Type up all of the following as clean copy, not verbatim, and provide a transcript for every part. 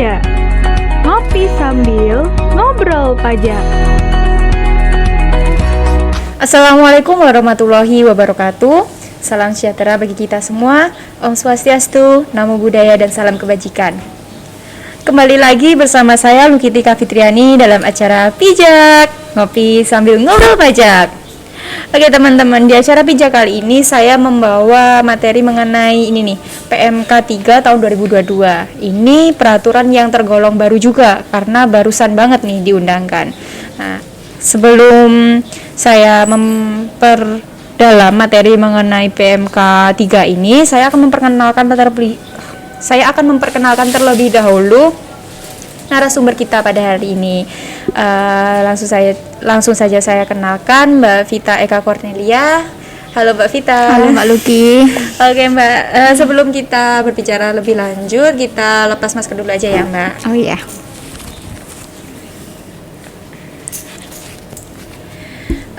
aja. Ngopi sambil ngobrol pajak. Assalamualaikum warahmatullahi wabarakatuh. Salam sejahtera bagi kita semua. Om Swastiastu, Namo Buddhaya, dan salam kebajikan. Kembali lagi bersama saya Lukitika Fitriani dalam acara Pijak, ngopi sambil ngobrol pajak. Oke teman-teman, di acara Pijak kali ini saya membawa materi mengenai ini nih, PMK 3 tahun 2022. Ini peraturan yang tergolong baru juga karena barusan banget nih diundangkan. Nah, sebelum saya memperdalam materi mengenai PMK 3 ini, saya akan memperkenalkan terlebih dahulu narasumber kita pada hari ini. Langsung saja saya kenalkan Mbak Vita Eka Cornelia. Halo Mbak Vita. Halo Mbak Luki. Oke Mbak, sebelum kita berbicara lebih lanjut, kita lepas masker dulu aja ya Mbak. Oh iya.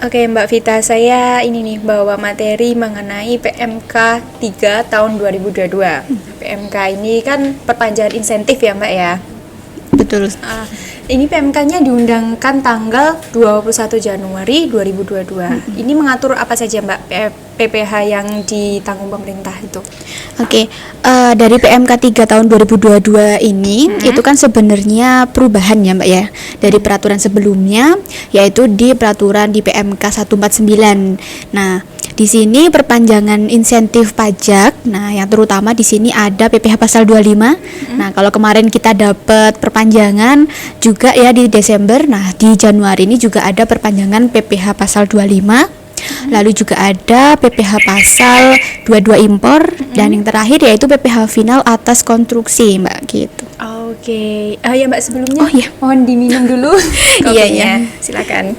Oke Mbak Vita, saya ini nih bawa materi mengenai PMK 3 tahun 2022. PMK ini kan perpanjangan insentif ya Mbak ya. Betul. Ini PMK-nya diundangkan tanggal 21 Januari 2022. Ini mengatur apa saja Mbak PPh yang ditanggung pemerintah itu? Oke, dari PMK 3 tahun 2022 ini itu kan sebenarnya perubahan ya Mbak ya dari peraturan sebelumnya, yaitu di peraturan di PMK 149. Nah, di sini perpanjangan insentif pajak. Nah, yang terutama di sini ada PPh pasal 25. Nah, kalau kemarin kita dapat perpanjangan juga ya di Desember. Nah, di Januari ini juga ada perpanjangan PPh pasal 25. Lalu juga ada PPh pasal 22 impor dan yang terakhir yaitu PPh final atas konstruksi, Mbak, gitu. Oke. Ya Mbak, sebelumnya mohon diminum dulu Iya, kopinya. Silakan.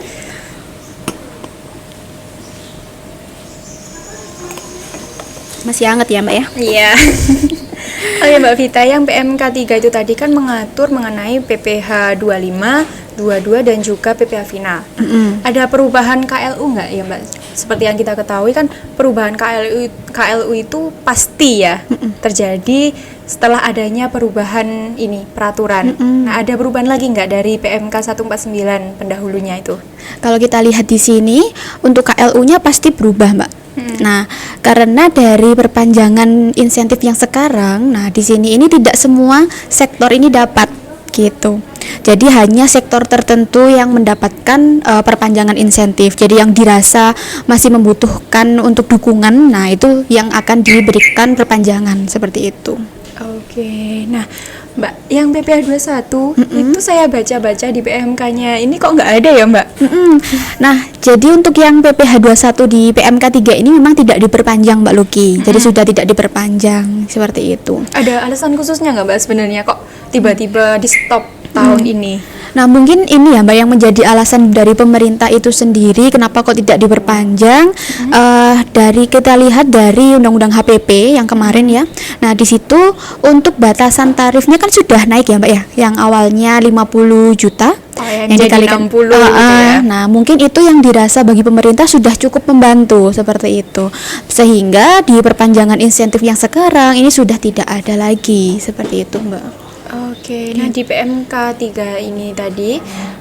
Masih hangat ya, Mbak ya? Iya. Oke Mbak Vita, yang PMK 3 itu tadi kan mengatur mengenai PPh 25, 22 dan juga PPh final. Ada perubahan KLU nggak ya Mbak? Seperti yang kita ketahui kan perubahan KLU itu pasti ya terjadi setelah adanya perubahan ini peraturan. Nah, ada perubahan lagi nggak dari PMK 149 pendahulunya itu? Kalau kita lihat di sini untuk KLU-nya pasti berubah, Mbak. Nah, karena dari perpanjangan insentif yang sekarang, nah di sini ini tidak semua sektor ini dapat gitu. Jadi hanya sektor tertentu yang mendapatkan perpanjangan insentif. Jadi yang dirasa masih membutuhkan untuk dukungan, nah itu yang akan diberikan perpanjangan seperti itu. Oke, nah Mbak, yang PPh 21 itu saya baca-baca di PMK-nya ini kok nggak ada ya Mbak? Nah, jadi untuk yang PPh 21 di PMK 3 ini memang tidak diperpanjang Mbak Luki. Jadi sudah tidak diperpanjang seperti itu. Ada alasan khususnya nggak Mbak sebenarnya kok tiba-tiba di stop tahun ini? Nah, mungkin ini ya Mbak yang menjadi alasan dari pemerintah itu sendiri kenapa kok tidak diperpanjang. Dari kita lihat dari Undang-Undang HPP yang kemarin ya. Nah, di situ untuk batasan tarifnya kan sudah naik ya Mbak ya. Yang awalnya 50 juta yang dikalikan 60 gitu ya. Nah, mungkin itu yang dirasa bagi pemerintah sudah cukup membantu seperti itu. Sehingga di perpanjangan insentif yang sekarang ini sudah tidak ada lagi seperti itu Mbak. Oke, nah di PMK 3 ini tadi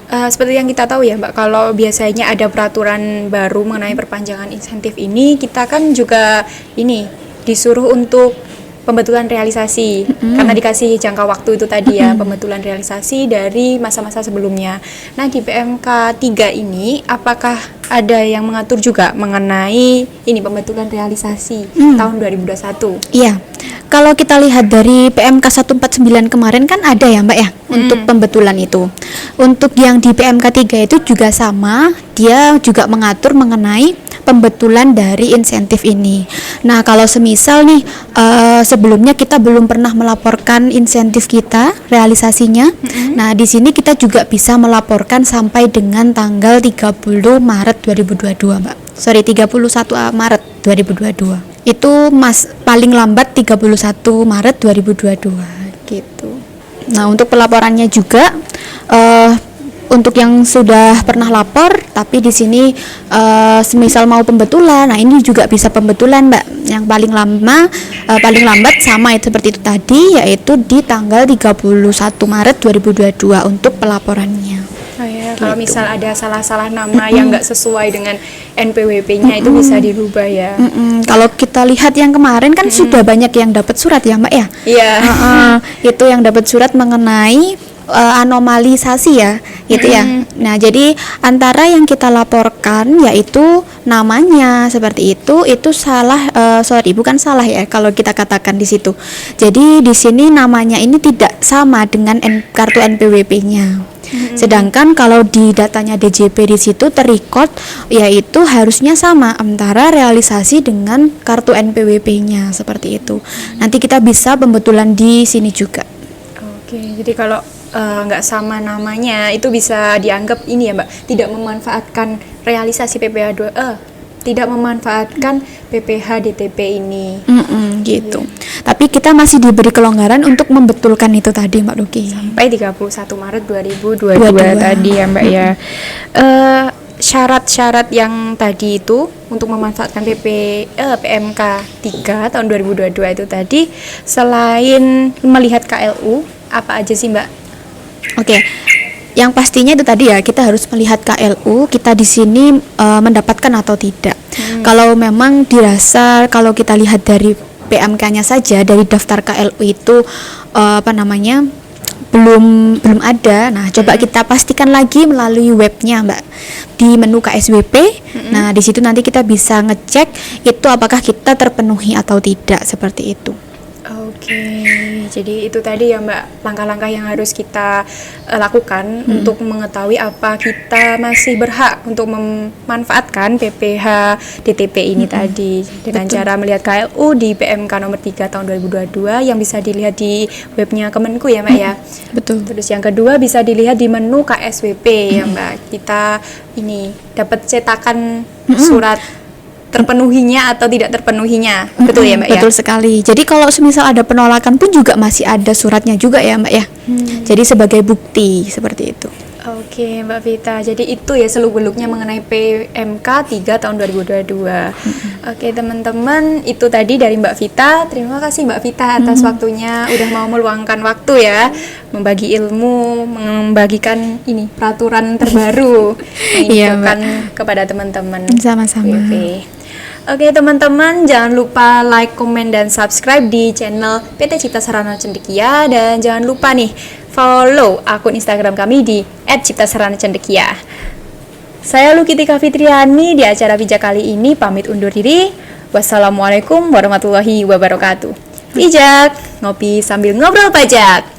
seperti yang kita tahu ya Mbak, kalau biasanya ada peraturan baru mengenai perpanjangan insentif ini, kita kan juga ini disuruh untuk pembetulan realisasi karena dikasih jangka waktu itu tadi ya, pembetulan realisasi dari masa-masa sebelumnya. Nah di PMK 3 ini apakah ada yang mengatur juga mengenai ini pembetulan realisasi tahun 2021? Iya. Kalau kita lihat dari PMK 149 kemarin kan ada ya Mbak ya untuk pembetulan itu. Untuk yang di PMK 3 itu juga sama, dia juga mengatur mengenai pembetulan dari insentif ini. Nah, kalau semisal nih sebelumnya kita belum pernah melaporkan insentif kita, realisasinya. Nah, di sini kita juga bisa melaporkan sampai dengan tanggal 30 Maret 2022, Mbak. 31 Maret 2022. Itu paling lambat 31 Maret 2022 gitu. Nah, untuk pelaporannya juga untuk yang sudah pernah lapor tapi di sini semisal mau pembetulan, nah ini juga bisa pembetulan Mbak. Yang paling lama paling lambat sama itu seperti itu tadi, yaitu di tanggal 31 Maret 2022 untuk pelaporannya. Oh ya, kalau misal ada salah-salah nama yang nggak sesuai dengan NPWP-nya itu bisa dirubah ya. Kalau kita lihat yang kemarin kan sudah banyak yang dapat surat ya Mbak ya. Iya. Itu yang dapat surat mengenai anomalisasi ya, gitu ya. Nah, jadi antara yang kita laporkan yaitu namanya seperti itu salah, bukan salah ya kalau kita katakan di situ. Jadi di sini namanya ini tidak sama dengan kartu NPWP-nya. Sedangkan kalau di datanya DJP di situ terrecord yaitu harusnya sama antara realisasi dengan kartu NPWP-nya seperti itu. Nanti kita bisa pembetulan di sini juga. Oke, jadi kalau nggak sama namanya itu bisa dianggap ini ya Mbak, tidak memanfaatkan realisasi PPh 2 tidak memanfaatkan PPh DTP ini. Gitu. Tapi kita masih diberi kelonggaran untuk membetulkan itu tadi Mbak Duki. Sampai 31 Maret 2022 tadi ya Mbak ya. Syarat-syarat yang tadi itu untuk memanfaatkan PMK 3 tahun 2022 itu tadi, selain melihat KLU, apa aja sih Mbak? Oke. Yang pastinya itu tadi ya, kita harus melihat KLU kita di sini mendapatkan atau tidak. Kalau memang dirasa, kalau kita lihat dari PMK-nya saja, dari daftar KLU itu belum ada. Nah, coba kita pastikan lagi melalui webnya Mbak, di menu KSWP. Nah, di situ nanti kita bisa ngecek itu apakah kita terpenuhi atau tidak, seperti itu. Oke, jadi itu tadi ya Mbak, langkah-langkah yang harus kita lakukan untuk mengetahui apa kita masih berhak untuk memanfaatkan PPh DTP ini tadi, dengan cara melihat KLU di PMK nomor 3 tahun 2022 yang bisa dilihat di webnya Kemenku ya Mbak ya. Betul. Terus yang kedua bisa dilihat di menu KSWP ya Mbak, kita ini dapat cetakan surat terpenuhinya atau tidak terpenuhinya. Betul ya Mbak ya? Betul sekali. Jadi kalau semisal ada penolakan pun juga masih ada suratnya juga ya Mbak ya. Jadi sebagai bukti seperti itu. Oke Mbak Vita, jadi itu ya seluk-beluknya mengenai PMK 3 tahun 2022. Oke teman-teman, itu tadi dari Mbak Vita. Terima kasih Mbak Vita atas waktunya, udah mau meluangkan waktu ya, membagi ilmu, membagikan ini peraturan terbaru Iya, menginfokan kepada teman-teman. Sama-sama. Oke teman-teman, jangan lupa like, komen, dan subscribe di channel PT Cipta Sarana Cendekia. Dan jangan lupa nih, follow akun Instagram kami di @ciptasaranacendekia. Saya Lukitika Fitriani, di acara bijak kali ini pamit undur diri. Wassalamualaikum warahmatullahi wabarakatuh. Bijak, ngopi sambil ngobrol pajak.